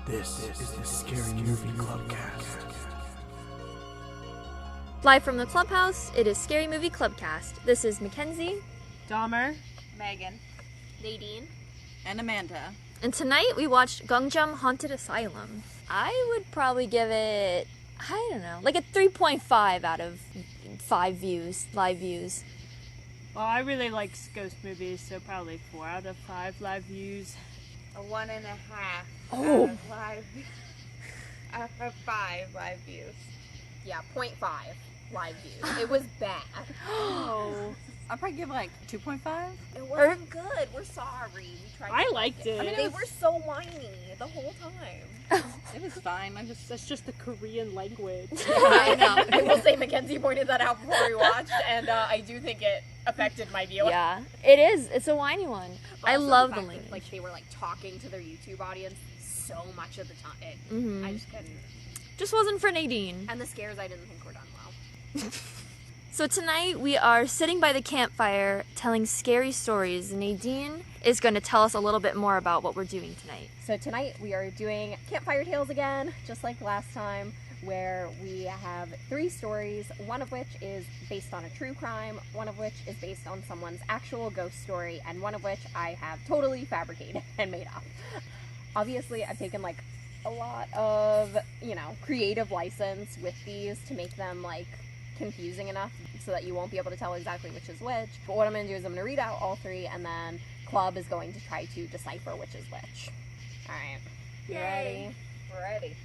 This is the Scary Movie Clubcast. Live from the clubhouse, it is Scary Movie Clubcast. This is Mackenzie, Dahmer, Megan, Nadine, and Amanda. and tonight we watched Gungjum Haunted Asylum. I would probably give it, I don't know, like a 3.5 out of 5 views, live views. well, I really like ghost movies, so probably 4 out of 5 live views. A 1.5 Oh. out of 5 live views. yeah, 0.5 live views. It was bad. Oh, I'll probably give like 2.5. It wasn't good. We're sorry. We tried. I to liked like it. I mean, they were so whiny the whole time. It was fine. That's just the Korean language. I know. I will say Mackenzie pointed that out before we watched, and I do think it affected my view. Yeah, it is. It's a whiny one. I Also, love the the fact that, language. like, they were like talking to their YouTube audience so much of the time. Mhm. I just couldn't. Just wasn't for Nadine. And the scares, I didn't think were done well. So tonight we are sitting by the campfire telling scary stories. Nadine is going to tell us a little bit more about what we're doing tonight. So tonight we are doing Campfire Tales again, just like last time, where we have 3 stories, one of which is based on a true crime, one of which is based on someone's actual ghost story, and one of which I have totally fabricated and made up. Obviously, I've taken like a lot of, creative license with these to make them like confusing enough so that you won't be able to tell exactly which is which. But what I'm going to do is I'm going to read out all 3, and then Club is going to try to decipher which is which. All right. You ready? We're ready.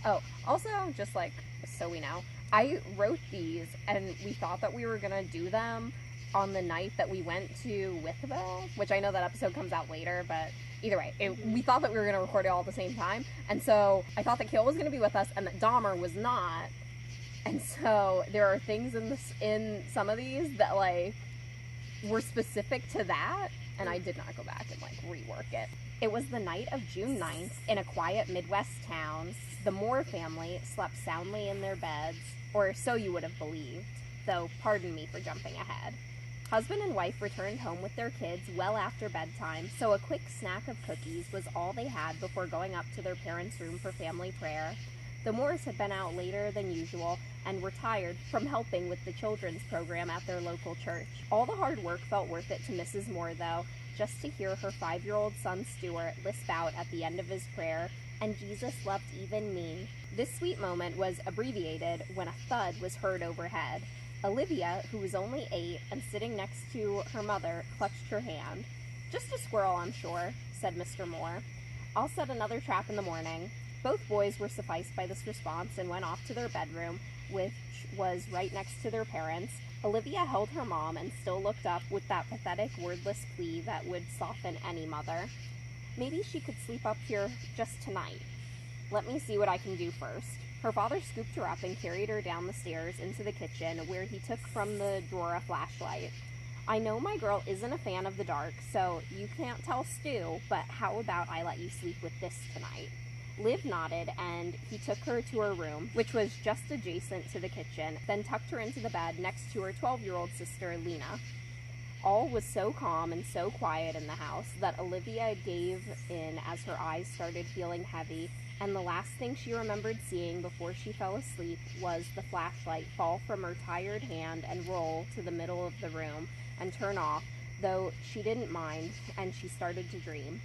Oh, also, just like so we know, I wrote these and we thought that we were going to do them on the night that we went to Withville, which I know that episode comes out later, but either way, we thought that we were going to record it all at the same time. And so I thought that Kill was going to be with us and that Dahmer was not. And so there are things in some of these that like were specific to that, and I did not go back and like rework it. It was the night of June 9th in a quiet Midwest town. The Moore family slept soundly in their beds, or so you would have believed, though pardon me for jumping ahead. Husband and wife returned home with their kids well after bedtime, so a quick snack of cookies was all they had before going up to their parents' room for family prayer. The Moores had been out later than usual and were tired from helping with the children's program at their local church. All the hard work felt worth it to Mrs. Moore, though, just to hear her 5-year-old son Stuart lisp out at the end of his prayer, "And Jesus loved even me." This sweet moment was abbreviated when a thud was heard overhead. Olivia, who was only 8 and sitting next to her mother, clutched her hand. "Just a squirrel, I'm sure," said Mr. Moore. "I'll set another trap in the morning." Both boys were sufficed by this response and went off to their bedroom, which was right next to their parents. Olivia held her mom and still looked up with that pathetic, wordless plea that would soften any mother. "Maybe she could sleep up here just tonight. Let me see what I can do first." Her father scooped her up and carried her down the stairs into the kitchen, where he took from the drawer a flashlight. "I know my girl isn't a fan of the dark, so you can't tell Stu, but how about I let you sleep with this tonight?" Liv nodded, and he took her to her room, which was just adjacent to the kitchen, then tucked her into the bed next to her 12-year-old sister, Lena. All was so calm and so quiet in the house that Olivia gave in as her eyes started feeling heavy, and the last thing she remembered seeing before she fell asleep was the flashlight fall from her tired hand and roll to the middle of the room and turn off, though she didn't mind, and she started to dream.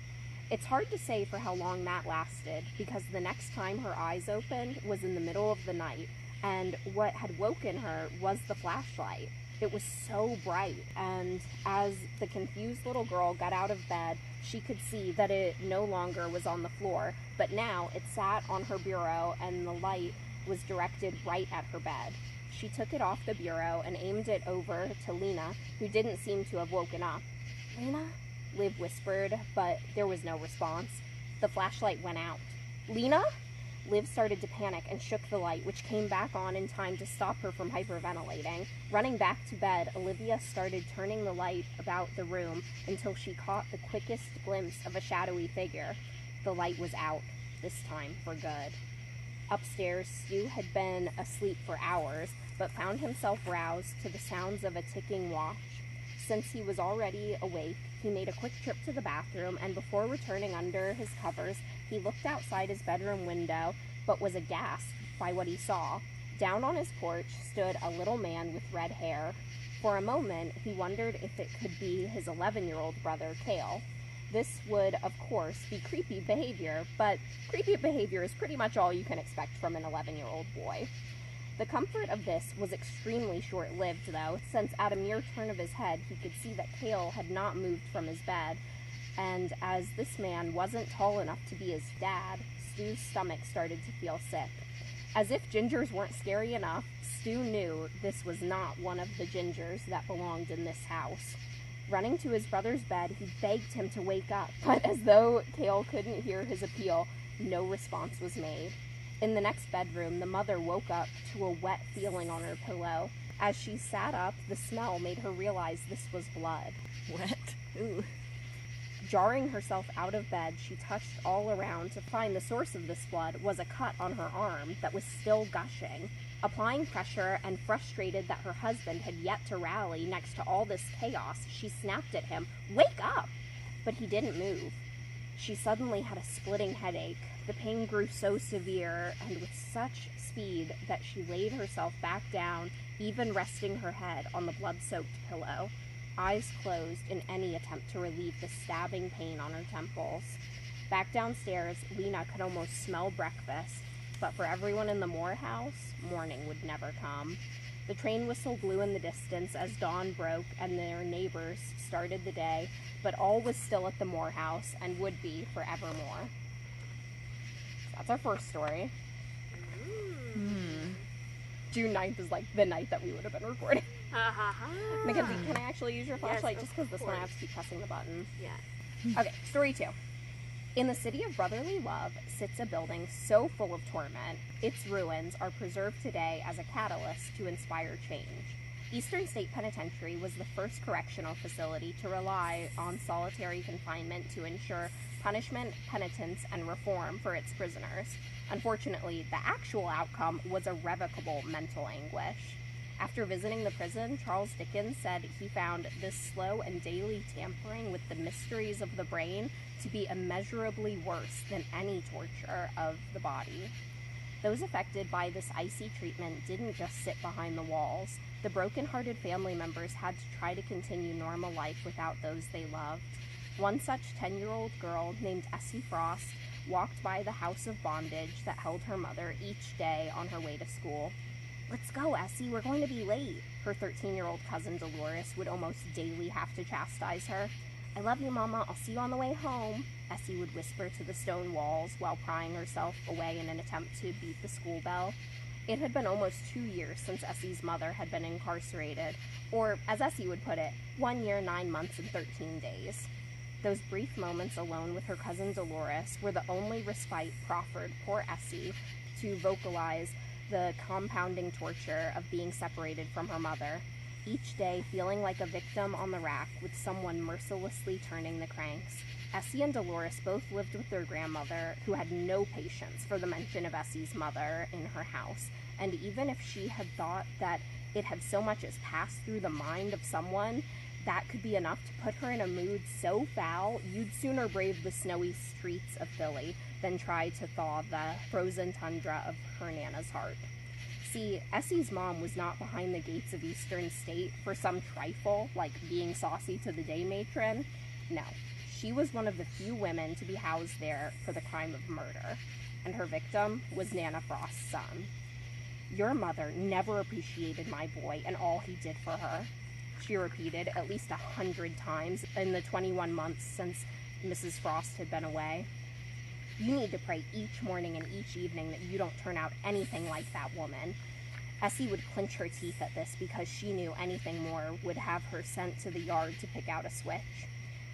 It's hard to say for how long that lasted, because the next time her eyes opened was in the middle of the night, and what had woken her was the flashlight. It was so bright, and as the confused little girl got out of bed, she could see that it no longer was on the floor, but now it sat on her bureau, and the light was directed right at her bed. She took it off the bureau and aimed it over to Lena, who didn't seem to have woken up. "Lena?" Liv whispered, but there was no response. The flashlight went out. "Lena?" Liv started to panic and shook the light, which came back on in time to stop her from hyperventilating. Running back to bed, Olivia started turning the light about the room until she caught the quickest glimpse of a shadowy figure. The light was out, this time for good. Upstairs, Stu had been asleep for hours, but found himself roused to the sounds of a ticking watch. Since he was already awake, he made a quick trip to the bathroom, and before returning under his covers, he looked outside his bedroom window, but was aghast by what he saw. Down on his porch stood a little man with red hair. For a moment, he wondered if it could be his 11-year-old brother, Cale. This would, of course, be creepy behavior, but creepy behavior is pretty much all you can expect from an 11-year-old boy. The comfort of this was extremely short-lived, though, since at a mere turn of his head, he could see that Cale had not moved from his bed, and as this man wasn't tall enough to be his dad, Stu's stomach started to feel sick. As if gingers weren't scary enough, Stu knew this was not one of the gingers that belonged in this house. Running to his brother's bed, he begged him to wake up, but as though Cale couldn't hear his appeal, no response was made. In the next bedroom, the mother woke up to a wet feeling on her pillow. As she sat up, the smell made her realize this was blood. Wet. Ooh. Jarring herself out of bed, she touched all around to find the source of this blood was a cut on her arm that was still gushing. Applying pressure and frustrated that her husband had yet to rally next to all this chaos, she snapped at him, "Wake up!" But he didn't move. She suddenly had a splitting headache. The pain grew so severe and with such speed that she laid herself back down, even resting her head on the blood-soaked pillow, eyes closed in any attempt to relieve the stabbing pain on her temples. Back downstairs, Lena could almost smell breakfast, but for everyone in the Moore house, morning would never come. The train whistle blew in the distance as dawn broke and their neighbors started the day, but all was still at the Moore house and would be forevermore. That's our first story. June 9th is like the night that we would have been recording. Mackenzie, can I actually use your flashlight? Yes, Just because this one I have course. to keep pressing the button. Yeah. Okay, story 2. In the city of brotherly love sits a building so full of torment, its ruins are preserved today as a catalyst to inspire change. Eastern State Penitentiary was the first correctional facility to rely on solitary confinement to ensure punishment, penitence, and reform for its prisoners. Unfortunately, the actual outcome was irrevocable mental anguish. After visiting the prison, Charles Dickens said he found this slow and daily tampering with the mysteries of the brain to be immeasurably worse than any torture of the body. Those affected by this icy treatment didn't just sit behind the walls. The broken-hearted family members had to try to continue normal life without those they loved. One such 10-year-old girl named Essie Frost walked by the house of bondage that held her mother each day on her way to school. "Let's go, Essie, we're going to be late," her 13-year-old cousin Dolores would almost daily have to chastise her. "I love you, Mama, I'll see you on the way home," Essie would whisper to the stone walls while prying herself away in an attempt to beat the school bell. It had been almost 2 years since Essie's mother had been incarcerated, or, as Essie would put it, 1 year, 9 months, and 13 days. Those brief moments alone with her cousin Dolores were the only respite proffered poor Essie to vocalize the compounding torture of being separated from her mother, each day feeling like a victim on the rack with someone mercilessly turning the cranks. Essie and Dolores both lived with their grandmother, who had no patience for the mention of Essie's mother in her house, and even if she had thought that it had so much as passed through the mind of someone, that could be enough to put her in a mood so foul you'd sooner brave the snowy streets of Philly than try to thaw the frozen tundra of her Nana's heart. See, Essie's mom was not behind the gates of Eastern State for some trifle, like being saucy to the day matron. No, she was one of the few women to be housed there for the crime of murder, and her victim was Nana Frost's son. "Your mother never appreciated my boy and all he did for her," she repeated at least 100 times in the 21 months since Mrs. Frost had been away. "You need to pray each morning and each evening that you don't turn out anything like that woman." Essie would clench her teeth at this because she knew anything more would have her sent to the yard to pick out a switch.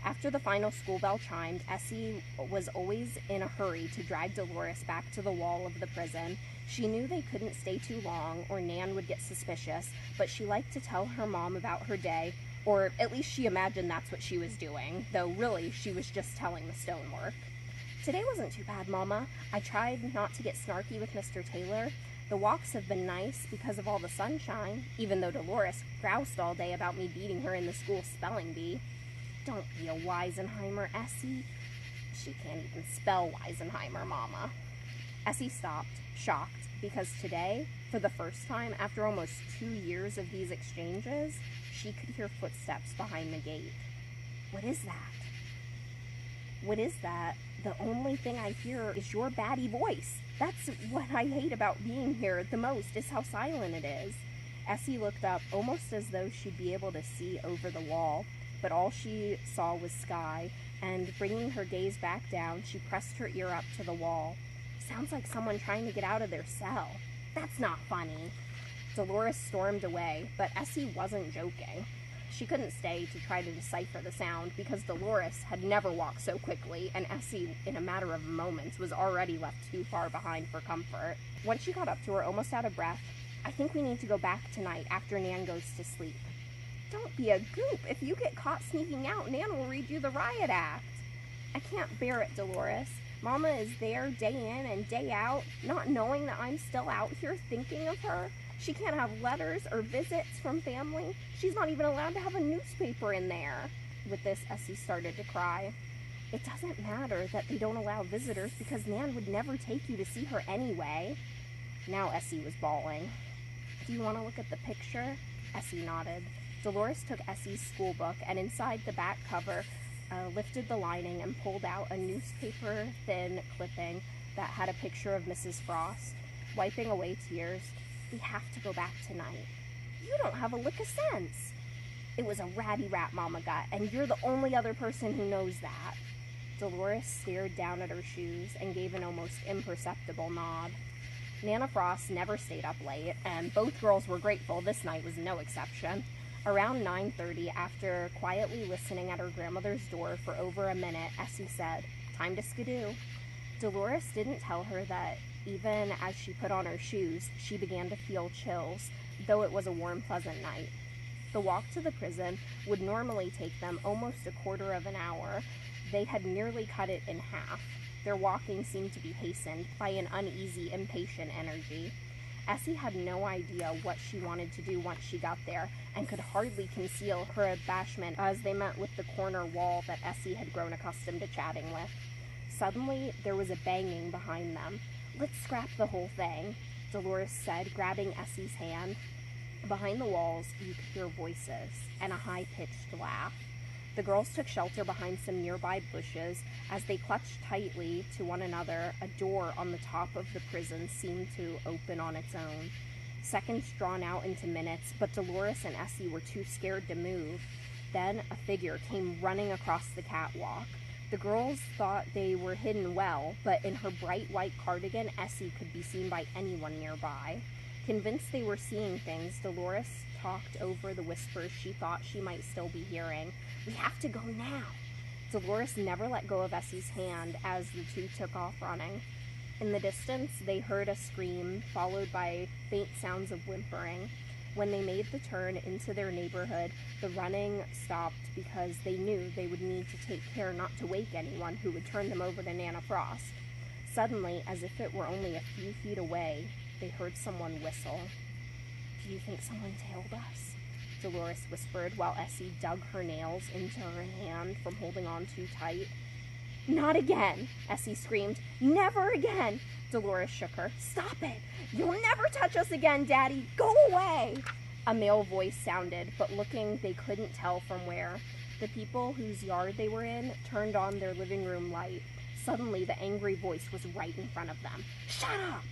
After the final school bell chimed, Essie was always in a hurry to drag Dolores back to the wall of the prison. She knew they couldn't stay too long or Nan would get suspicious, but she liked to tell her mom about her day, or at least she imagined that's what she was doing, though really she was just telling the stonework. "Today wasn't too bad, Mama. I tried not to get snarky with Mr. Taylor, The walks have been nice because of all the sunshine, even though Dolores groused all day about me beating her in the school spelling bee. Don't be a Weisenheimer, Essie. She can't even spell Weisenheimer, Mama. Essie stopped, shocked, because today, for the first time after almost 2 years of these exchanges, she could hear footsteps behind the gate. What is that? What is that? The only thing I hear is your batty voice. That's what I hate about being here the most, is how silent it is. Essie looked up, almost as though she'd be able to see over the wall, but all she saw was sky, and bringing her gaze back down, she pressed her ear up to the wall. Sounds like someone trying to get out of their cell. That's not funny. Dolores stormed away, but Essie wasn't joking. She couldn't stay to try to decipher the sound because Dolores had never walked so quickly, and Essie, in a matter of moments, was already left too far behind for comfort. Once she got up to her, almost out of breath, I think we need to go back tonight after Nan goes to sleep. Don't be a goop. If you get caught sneaking out, Nan will read you the riot act. I can't bear it, Dolores. Mama is there day in and day out, not knowing that I'm still out here thinking of her. She can't have letters or visits from family. She's not even allowed to have a newspaper in there. With this, Essie started to cry. It doesn't matter that they don't allow visitors because Nan would never take you to see her anyway. Now Essie was bawling. Do you want to look at the picture? Essie nodded. Dolores took Essie's school book and inside the back cover lifted the lining and pulled out a newspaper-thin clipping that had a picture of Mrs. Frost. Wiping away tears, we have to go back tonight. You don't have a lick of sense. It was a ratty rat Mama got, and you're the only other person who knows that. Dolores stared down at her shoes and gave an almost imperceptible nod. Nana Frost never stayed up late, and both girls were grateful this night was no exception. Around 9:30, after quietly listening at her grandmother's door for over a minute, Essie said, "Time to skidoo." Dolores didn't tell her that even as she put on her shoes, she began to feel chills, though it was a warm, pleasant night. The walk to the prison would normally take them almost a quarter of an hour. They had nearly cut it in half. Their walking seemed to be hastened by an uneasy, impatient energy. Essie had no idea what she wanted to do once she got there, and could hardly conceal her abashment as they met with the corner wall that Essie had grown accustomed to chatting with. Suddenly, there was a banging behind them. "Let's scrap the whole thing," Dolores said, grabbing Essie's hand. Behind the walls, you could hear voices and a high-pitched laugh. The girls took shelter behind some nearby bushes. As they clutched tightly to one another, a door on the top of the prison seemed to open on its own. Seconds drawn out into minutes, but Dolores and Essie were too scared to move. Then a figure came running across the catwalk. The girls thought they were hidden well, but in her bright white cardigan, Essie could be seen by anyone nearby. Convinced they were seeing things, Dolores talked over the whispers she thought she might still be hearing. "We have to go now." Dolores never let go of Essie's hand as the two took off running. In the distance, they heard a scream, followed by faint sounds of whimpering. When they made the turn into their neighborhood, the running stopped because they knew they would need to take care not to wake anyone who would turn them over to Nana Frost. Suddenly, as if it were only a few feet away, they heard someone whistle. "Do you think someone tailed us?" Dolores whispered while Essie dug her nails into her hand from holding on too tight. "Not again!" Essie screamed. "Never again!" Dolores shook her. "Stop it! You'll never touch us again, Daddy! Go away!" A male voice sounded, but looking, they couldn't tell from where. The people whose yard they were in turned on their living room light. Suddenly, the angry voice was right in front of them. "Shut up!"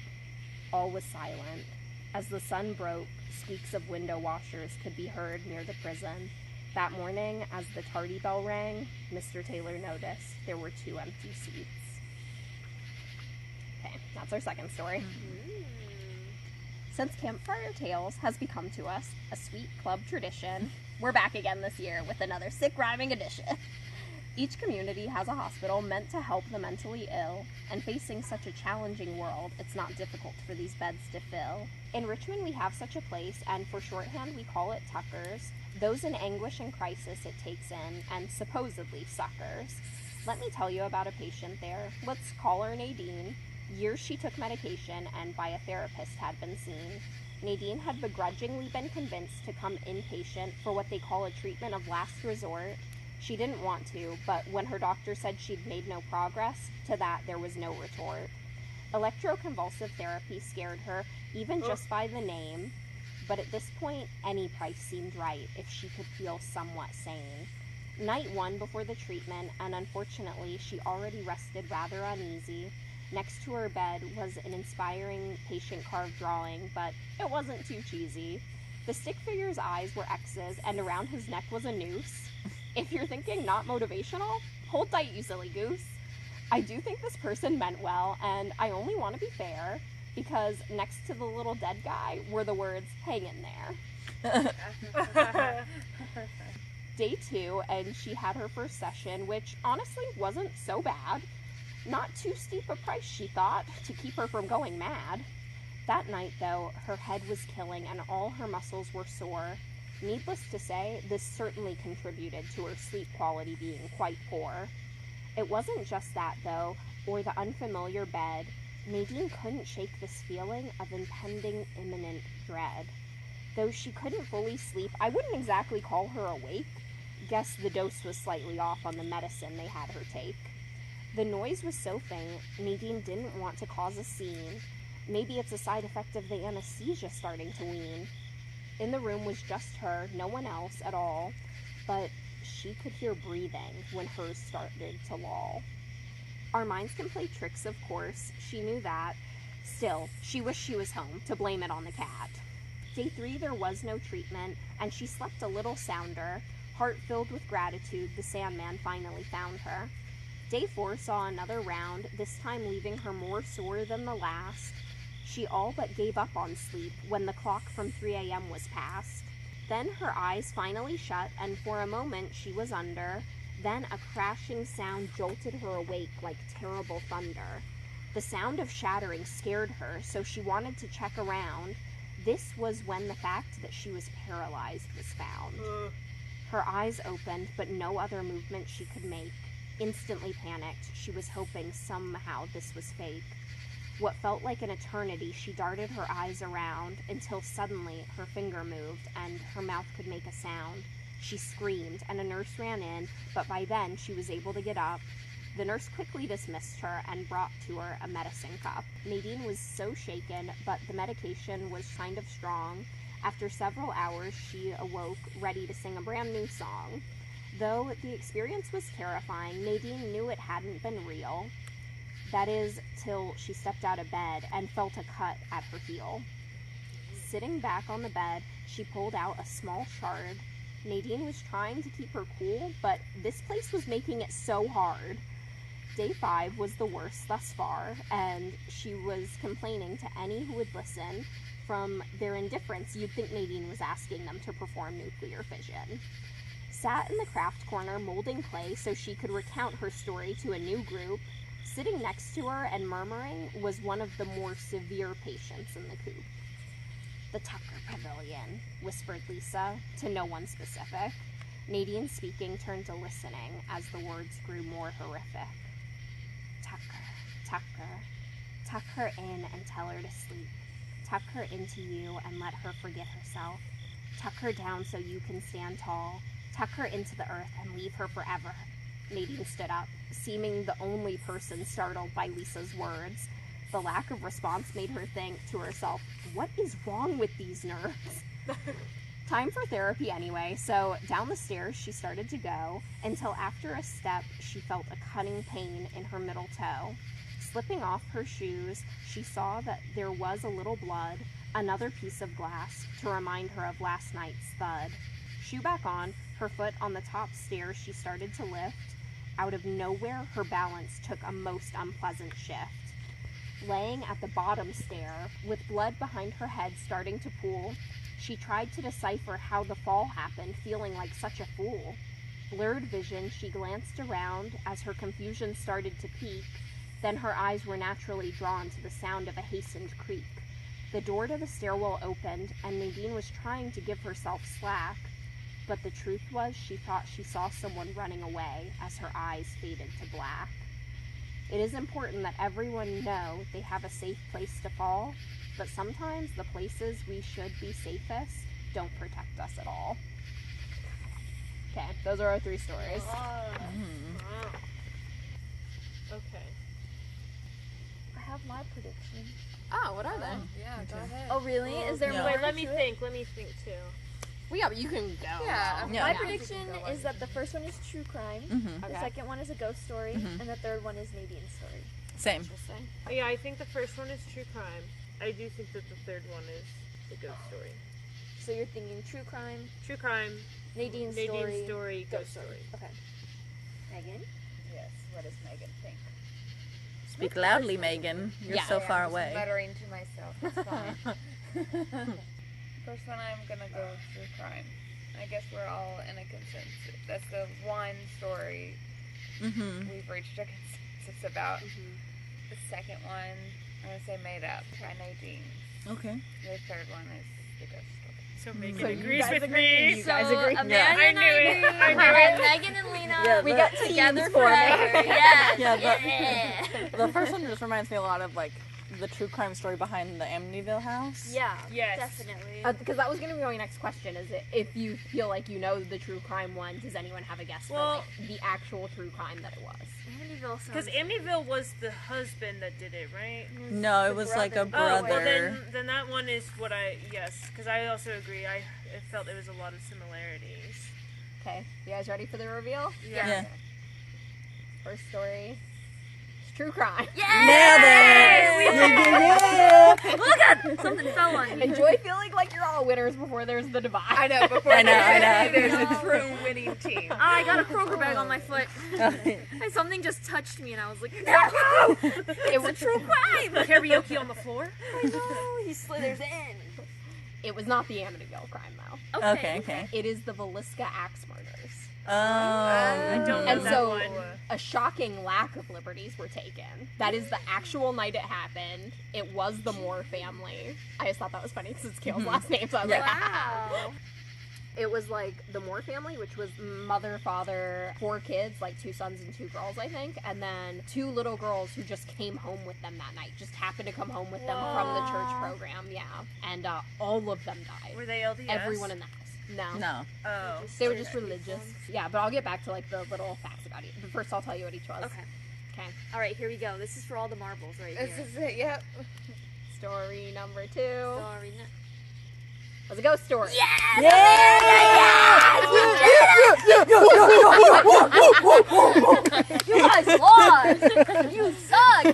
All was silent. As the sun broke, squeaks of window washers could be heard near the prison. That morning, as the tardy bell rang, Mr. Taylor noticed there were 2 empty seats. Okay, that's our second story. Since Campfire Tales has become to us a sweet club tradition, we're back again this year with another sick rhyming edition. Each community has a hospital meant to help the mentally ill, and facing such a challenging world, it's not difficult for these beds to fill. In Richmond, we have such a place, and for shorthand, we call it Tuckers. Those in anguish and crisis it takes in, and supposedly suckers. Let me tell you about a patient there. Let's call her Nadine. Years she took medication and by a therapist had been seen. Nadine had begrudgingly been convinced to come inpatient for what they call a treatment of last resort. She didn't want to, but when her doctor said she'd made no progress, to that there was no retort. Electroconvulsive therapy scared her, even just by the name, but at this point, any price seemed right if she could feel somewhat sane. Night 1 before the treatment, and unfortunately, she already rested rather uneasy. Next to her bed was an inspiring patient carved drawing, but it wasn't too cheesy. The stick figure's eyes were X's, and around his neck was a noose. If you're thinking not motivational, hold tight, you silly goose. I do think this person meant well, and I only want to be fair, because next to the little dead guy were the words, "Hang in there." Day 2, and she had her first session, which honestly wasn't so bad. Not too steep a price, she thought, to keep her from going mad. That night, though, her head was killing and all her muscles were sore. Needless to say, this certainly contributed to her sleep quality being quite poor. It wasn't just that, though, or the unfamiliar bed. Nadine couldn't shake this feeling of impending imminent dread. Though she couldn't fully sleep, I wouldn't exactly call her awake. Guess the dose was slightly off on the medicine they had her take. The noise was so faint, Nadine didn't want to cause a scene. Maybe it's a side effect of the anesthesia starting to wean. In the room was just her, no one else at all, but she could hear breathing when hers started to lull. Our minds can play tricks, of course, she knew that. Still, she wished she was home to blame it on the cat. Day 3 there was no treatment, and she slept a little sounder, heart filled with gratitude the Sandman finally found her. Day 4 saw another round, this time leaving her more sore than the last. She all but gave up on sleep when the clock from 3 a.m. was passed. Then her eyes finally shut, and for a moment she was under. Then a crashing sound jolted her awake like terrible thunder. The sound of shattering scared her, so she wanted to check around. This was when the fact that she was paralyzed was found. Her eyes opened, but no other movement she could make. Instantly panicked, she was hoping somehow this was fake. What felt like an eternity, she darted her eyes around until suddenly her finger moved and her mouth could make a sound. She screamed and a nurse ran in, but by then she was able to get up. The nurse quickly dismissed her and brought to her a medicine cup. Nadine was so shaken, but the medication was kind of strong. After several hours, she awoke, ready to sing a brand new song. Though the experience was terrifying, Nadine knew it hadn't been real. That is, till she stepped out of bed and felt a cut at her heel. Sitting back on the bed, she pulled out a small shard. Nadine was trying to keep her cool, but this place was making it so hard. Day 5 was the worst thus far, and she was complaining to any who would listen. From their indifference, you'd think Nadine was asking them to perform nuclear fission. Sat in the craft corner molding clay so she could recount her story to a new group. Sitting next to her and murmuring was one of the more severe patients in the coop. "The Tucker Pavilion," whispered Lisa, to no one specific. Nadine, speaking, turned to listening as the words grew more horrific. "Tucker, Tucker, tuck her in and tell her to sleep. Tuck her into you and let her forget herself. Tuck her down so you can stand tall. Tuck her into the earth and leave her forever." Nadine stood up, seeming the only person startled by Lisa's words. The lack of response made her think to herself, what is wrong with these nerves? Time for therapy anyway, so down the stairs she started to go, until after a step she felt a cutting pain in her middle toe. Slipping off her shoes, she saw that there was a little blood, another piece of glass, to remind her of last night's thud. Shoe back on, her foot on the top stairs she started to lift. Out of nowhere, her balance took a most unpleasant shift. Laying at the bottom stair, with blood behind her head starting to pool, she tried to decipher how the fall happened, feeling like such a fool. Blurred vision, she glanced around as her confusion started to peak. Then her eyes were naturally drawn to the sound of a hastened creak. The door to the stairwell opened, and Nadine was trying to give herself slack. But the truth was, she thought she saw someone running away as her eyes faded to black. It is important that everyone know they have a safe place to fall, but sometimes the places we should be safest don't protect us at all. Okay, those are our 3 stories. Okay. I have my prediction. Oh, what are they? Yeah, go ahead. Oh, really? Is there Yeah. more? Wait, let me to it? think too. Well, yeah, but you can go. Yeah, now. Yeah. My Yeah. prediction is that the first one is true crime, Mm-hmm. the Okay. second one is a ghost story, and the third one is Nadine's story. Same. Interesting. Yeah, I think the first one is true crime. I do think that the third one is the ghost story. So you're thinking true crime, True crime, Nadine's story, ghost story. Okay. Megan? Yes, what does Megan think? Speak loudly, Megan. You're Yeah. so Sorry, far I'm just away. muttering to myself. It's fine. First one, I'm gonna go true crime. I guess we're all in a consensus. That's the one story Mm-hmm. we've reached a consensus about. The second one, I'm gonna say made up by Nadine. Okay. The third one is the ghost story. So Megan So you agrees guys with agree? me. You guys agree? Amanda Yeah. and I knew it. agree. I knew And it. Megan and Lena, Yeah, we but- got together Teams forming. forever. Yes. Yeah, but- Yeah. The first one just reminds me a lot of like the true crime story behind the Amityville house. Yeah. Yes. Definitely. Because that was going to be my next question, is if you feel like you know the true crime one, does anyone have a guess Well- for like, the actual true crime that it was? Amityville sounds... Because Amityville was the husband that did it, right? No, it was like a Oh, brother. well then that one is what yes, because I also agree. I felt there was a lot of similarities. Okay, you guys ready for the reveal? Yeah. First story. It's true crime. Nailed it! Yeah. Look at something fell on you. Enjoy feeling like you're all winners before there's the divide. I know, before I know. there's a true winning team. Oh, I got a Kroger bag on my foot. And something just touched me, and I was like, no! It was true crime. Karaoke on the floor. I know, he slithers in. It was not the Amityville crime though. Okay. It is the Villisca axe murders. I don't know And that so, one. a shocking lack of liberties were taken. That is the actual night it happened. It was the Moore family. I just thought that was funny because it's Kale's last name, so I was like, Wow. It was like the Moore family, which was mother, father, 4 kids, like 2 sons and 2 girls, I think, and then 2 little girls who just came home with them that night. Just happened to come home with them from the church program, yeah. And all of them died. Were they LDS? Everyone in the house. No. No. Oh. They were just religious. Yeah, but I'll get back to like the little facts about it. But first I'll tell you what each was. Okay. Okay. All right, here we go. This is for all the marbles right here. This is it, yep. Story number 2 Sorry, no. was a ghost story. Yes! You guys lost! You suck!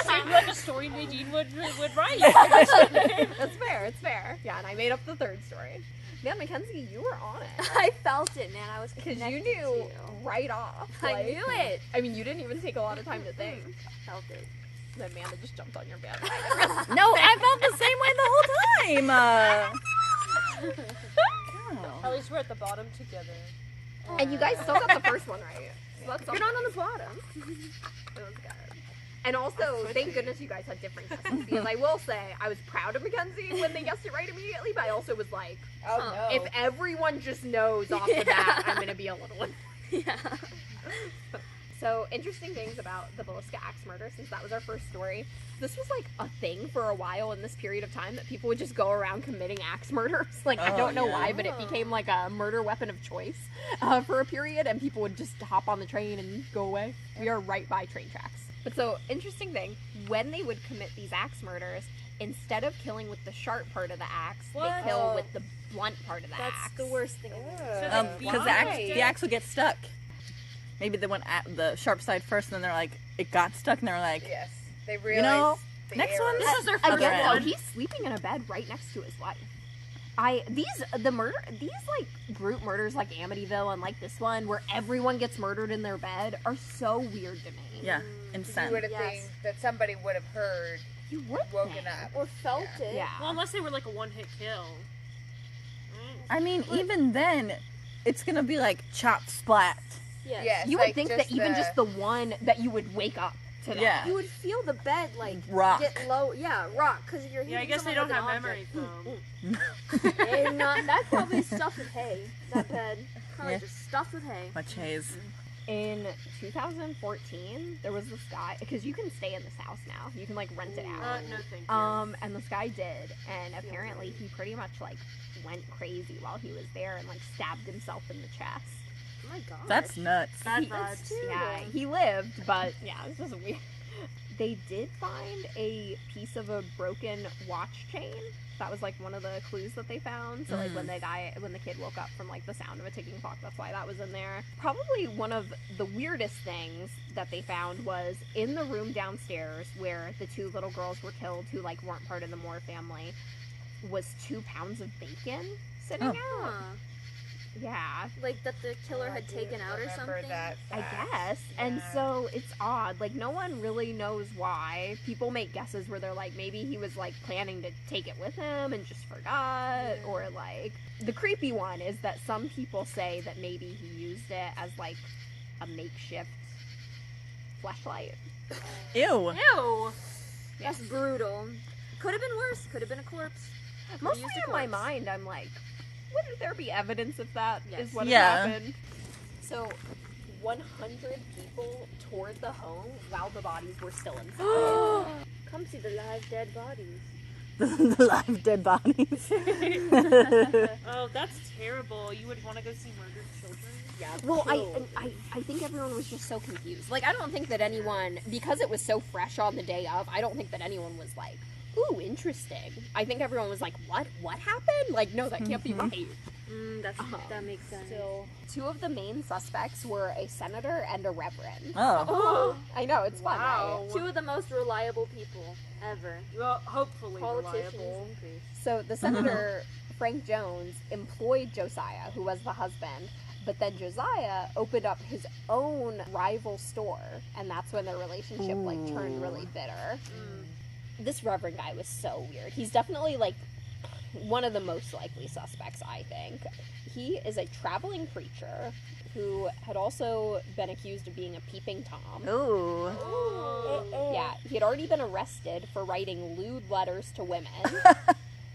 Seemed like a story Nadine would write. That's fair. It's fair. Yeah, and I made up the 3rd story. Yeah, Mackenzie, you were on it. I felt it, man. I was Because connected you knew to you. right off. I like- knew it. I mean, you didn't even take a lot of time to think. Felt it. Then Amanda just jumped on your bed. No, I felt the same way the whole time. At least we're at the bottom together. And you guys still got the first one right. So that's You're not on the bottom. It was good. And also, thank goodness you guys had different guesses. Because I will say, I was proud of Mackenzie when they guessed it right immediately, but I also was like, Oh no. if everyone just knows off the bat, I'm going to be a little one. Yeah. So, interesting things about the Villisca axe murder, since that was our first story. This was like a thing for a while in this period of time that people would just go around committing axe murders. Like, I Oh, don't know yeah. why, but it became like a murder weapon of choice for a period, and people would just hop on the train and go away. We are right by train tracks. But so, interesting thing, when they would commit these axe murders, instead of killing with the sharp part of the axe, What? they kill with the blunt part of the That's axe. the worst thing. Because the axe would get stuck. Maybe they went at the sharp side first, and then they're like, it got stuck, and they're like, Yes. They you realized know, the next error. one. This is their first Again, though, one. he's sleeping in a bed right next to his wife. These like group murders like Amityville and like this one where everyone gets murdered in their bed are so weird to me. Yeah, You insane. would have Yes. think that somebody would have heard, You would woken think. up. Or felt it. Yeah. Well, unless they were like a one-hit kill. I mean, even then, it's gonna be like chop splat. Yes. Yes. You would like think that even just the one that you would wake up to that. Yeah. You would feel the bed like Rock. get low. Yeah, rock. Because you're Yeah, I hitting guess they someone don't with have an memory object. foam. And that's probably stuffed with hay. That bed. Probably Yeah. just stuffed with hay. Much haze. In 2014, there was this guy, because you can stay in this house now. You can, like, rent it out. No, thank you. And this guy did, and apparently he pretty much, like, went crazy while he was there and, like, stabbed himself in the chest. Oh my god. That's nuts. Bad He- vibes. Yeah, he lived, but, yeah, it's just weird. They did find a piece of a broken watch chain. That was, like, one of the clues that they found. So, like, when the kid woke up from, like, the sound of a ticking clock, that's why that was in there. Probably one of the weirdest things that they found was in the room downstairs where the 2 little girls were killed who, like, weren't part of the Moore family was 2 pounds of bacon sitting out. Huh. Yeah. Like that the killer had taken out or something? That I fact. guess. And Yeah. so it's odd. Like, no one really knows why. People make guesses where they're like, maybe he was, like, planning to take it with him and just forgot. Or, like, the creepy one is that some people say that maybe he used it as, like, a makeshift fleshlight. Ew. Ew. That's brutal. Could have been worse. Could have been a corpse. Could've Mostly used a in my corpse. mind, I'm like, wouldn't there be evidence if that is Yes. what Yeah. happened? So, 100 people toured the home while the bodies were still inside. Come see the live dead bodies. The live dead bodies. Oh, that's terrible. You would want to go see murdered children? Yeah. Well, I think everyone was just so confused. Like, I don't think that anyone, because it was so fresh on the day of, I don't think that anyone was like, ooh, interesting. I think everyone was like, what happened? Like, no, that can't be right. That makes sense. So, 2 of the main suspects were a senator and a reverend. Oh. I know, it's fun, Wow. right? 2 of the most reliable people ever. Well, hopefully Politicians reliable. increase. So, the senator, Frank Jones, employed Josiah, who was the husband, but then Josiah opened up his own rival store, and that's when their relationship, like, turned really bitter. This reverend guy was so weird. He's definitely, like, one of the most likely suspects, I think. He is a traveling preacher who had also been accused of being a peeping Tom. Ooh. Yeah, he had already been arrested for writing lewd letters to women.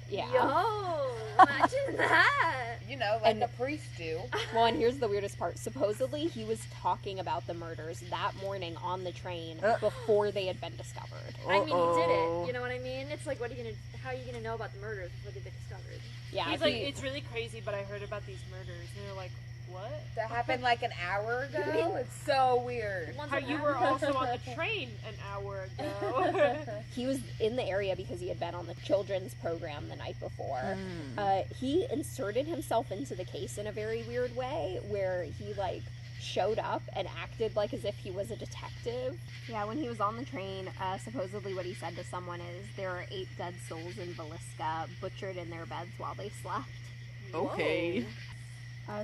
Yeah. Yo, imagine that. You know, like And- the priests do. Well, and here's the weirdest part. Supposedly, he was talking about the murders that morning on the train before they had been discovered. I mean, he did Uh-oh. it. You know what I mean? It's like, how are you gonna know about the murders before they've been discovered? Yeah, He's like, he- it's really crazy, but I heard about these murders. And they're like, what? That happened like an hour ago. It's so weird. Ones How that you were happened. also on the train an hour ago. he was in the area because he had been on the children's program the night before. He inserted himself into the case in a very weird way, where he, like, showed up and acted like as if he was a detective. Yeah, when he was on the train, supposedly what he said to someone is, there are 8 dead souls in Villisca butchered in their beds while they slept. Okay.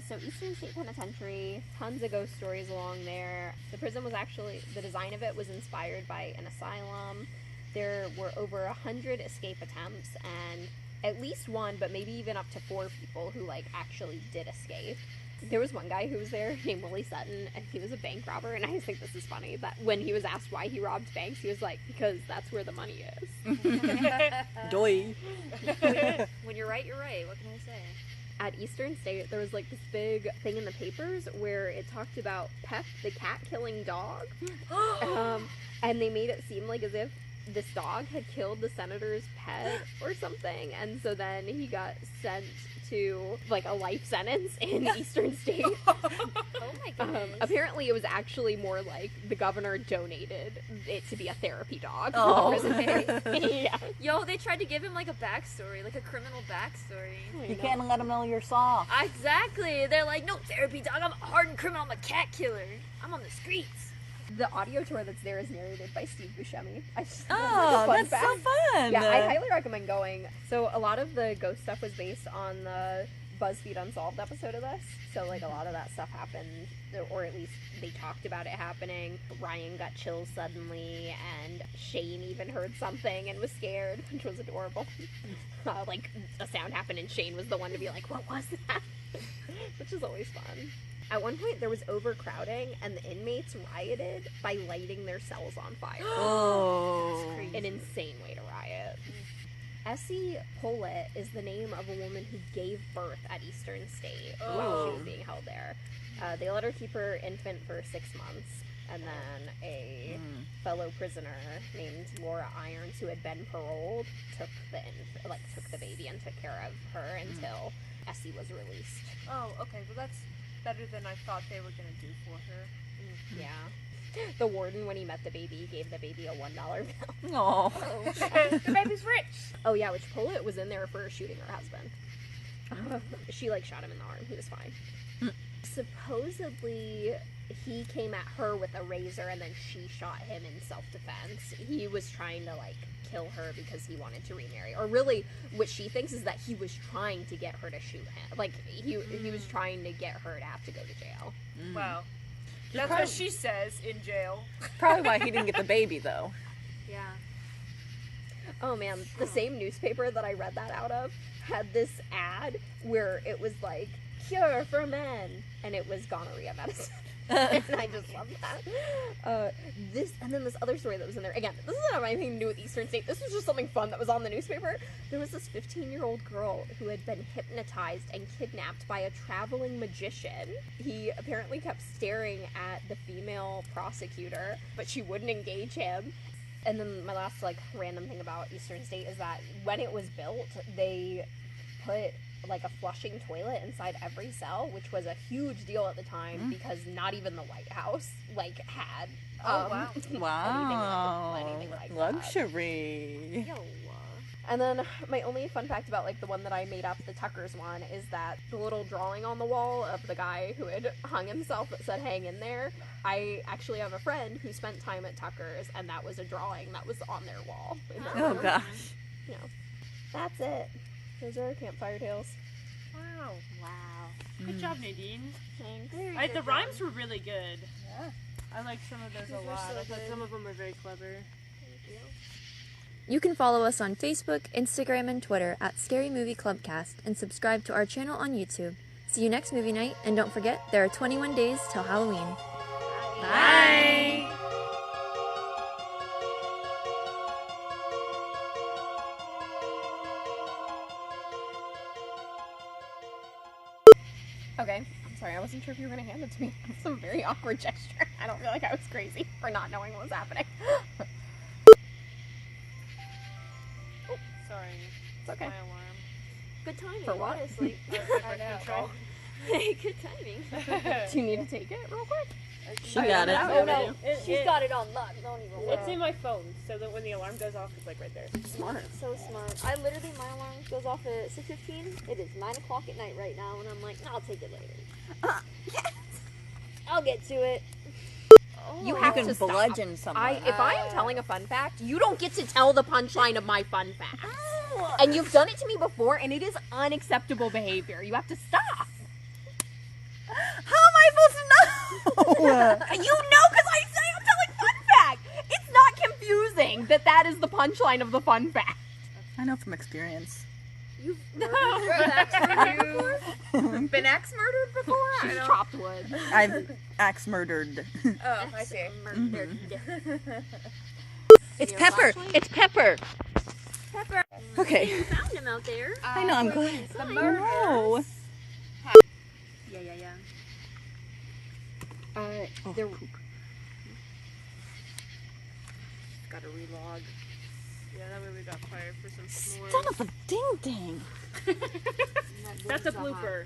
So Eastern State Penitentiary, tons of ghost stories along there. The prison was actually, the design of it was inspired by an asylum. There were over 100 escape attempts and at least 1, but maybe even up to 4 people who, like, actually did escape. There was one guy who was there named Willie Sutton, and he was a bank robber, and I just think this is funny, that when he was asked why he robbed banks, he was like, because that's where the money is. Doy. When you're right, you're right. What can I say? At Eastern State, there was, like, this big thing in the papers where it talked about Pep, the cat-killing dog. And they made it seem like as if this dog had killed the senator's pet or something. And so then he got sent to, like, a life sentence in Eastern State. Oh my goodness. Apparently, it was actually more like the governor donated it to be a therapy dog. Oh. For the prison. Yeah. Yo, they tried to give him like a backstory, like a criminal backstory. You can't let them know you're soft. Exactly. They're like, no therapy dog. I'm a hardened criminal. I'm a cat killer. I'm on the streets. The audio tour that's there is narrated by Steve Buscemi. I just Oh, fun that's fact. so fun. Yeah, I highly recommend going. So a lot of the ghost stuff was based on the BuzzFeed Unsolved episode of this. So, like, a lot of that stuff happened, or at least they talked about it happening. Ryan got chills suddenly, and Shane even heard something and was scared, which was adorable. Like, a sound happened and Shane was the one to be like, what was that? Which is always fun. At one point, there was overcrowding, and the inmates rioted by lighting their cells on fire. Oh. An insane way to riot. Essie Pollitt is the name of a woman who gave birth at Eastern State while she was being held there. They let her keep her infant for 6 months, and then a fellow prisoner named Laura Irons, who had been paroled, took the baby and took care of her until Essie was released. Oh, okay. Well, that's better than I thought they were gonna do for her. Yeah. The warden, when he met the baby, gave the baby a $1 bill. Oh. The baby's rich. Oh yeah, which Paulette was in there for shooting her husband. She shot him in the arm. He was fine. Supposedly, he came at her with a razor and then she shot him in self-defense. He was trying to kill her because he wanted to remarry. Or really, what she thinks is that he was trying to get her to shoot him. He was trying to get her to have to go to jail. Wow. That's what she says in jail. Probably why he didn't get the baby, though. Yeah. Oh man, the same newspaper that I read that out of had this ad where it was cure for men, and it was gonorrhea medicine. And I just love that. And then this other story that was in there. Again, this doesn't have anything to do with Eastern State. This was just something fun that was on the newspaper. There was this 15-year-old girl who had been hypnotized and kidnapped by a traveling magician. He apparently kept staring at the female prosecutor, but she wouldn't engage him. And then my last random thing about Eastern State is that when it was built, they put a flushing toilet inside every cell, which was a huge deal at the time because not even the White House had Wow. anything like that. Luxury. Yo. And then my only fun fact about the one that I made up, the Tucker's one, is that the little drawing on the wall of the guy who had hung himself that said hang in there, I actually have a friend who spent time at Tucker's, and that was a drawing that was on their wall. Oh gosh. That's it. Those are our campfire tales. Wow. Wow. Good job, Nadine. Thanks. The rhymes were really good. Yeah. I like some of those Those a were lot. so I thought good. some of them were very clever. You can follow us on Facebook, Instagram, and Twitter at Scary Movie Clubcast and subscribe to our channel on YouTube. See you next movie night, and don't forget, there are 21 days till Halloween. Bye. Okay, I'm sorry, I wasn't sure if you were going to hand it to me. It was a very awkward gesture. I don't feel like I was crazy for not knowing what was happening. Sorry. It's okay. My alarm. Good timing, For what? honestly. I know. Control. Good timing. Do you need to take it real quick? She got it. Oh no, she's got it on lock. Don't even It's in my phone, so that when the alarm goes off, it's right there. Smart. So smart. My alarm goes off at 6:15. It is 9 o'clock at night right now, and I'm like, I'll take it later. Yes! I'll get to it. You You have can to stop. bludgeon someone. If I am telling a fun fact, you don't get to tell the punchline of my fun fact. And you've done it to me before, and it is unacceptable behavior. You have to stop. How am I supposed to know? You know because I say I'm telling fun fact. It's not confusing that is the punchline of the fun fact. I know from experience. You've You've been axe murdered before? I She's don't. chopped wood. I've axe murdered. Oh, I see. It's Pepper. It's Pepper. Pepper. Okay. You found him out there. I know. I'm glad. The I murder. know. Yeah. There, Gotta relog. Yeah, that way we got fired for some s'mores. Son of a ding ding. That's a blooper.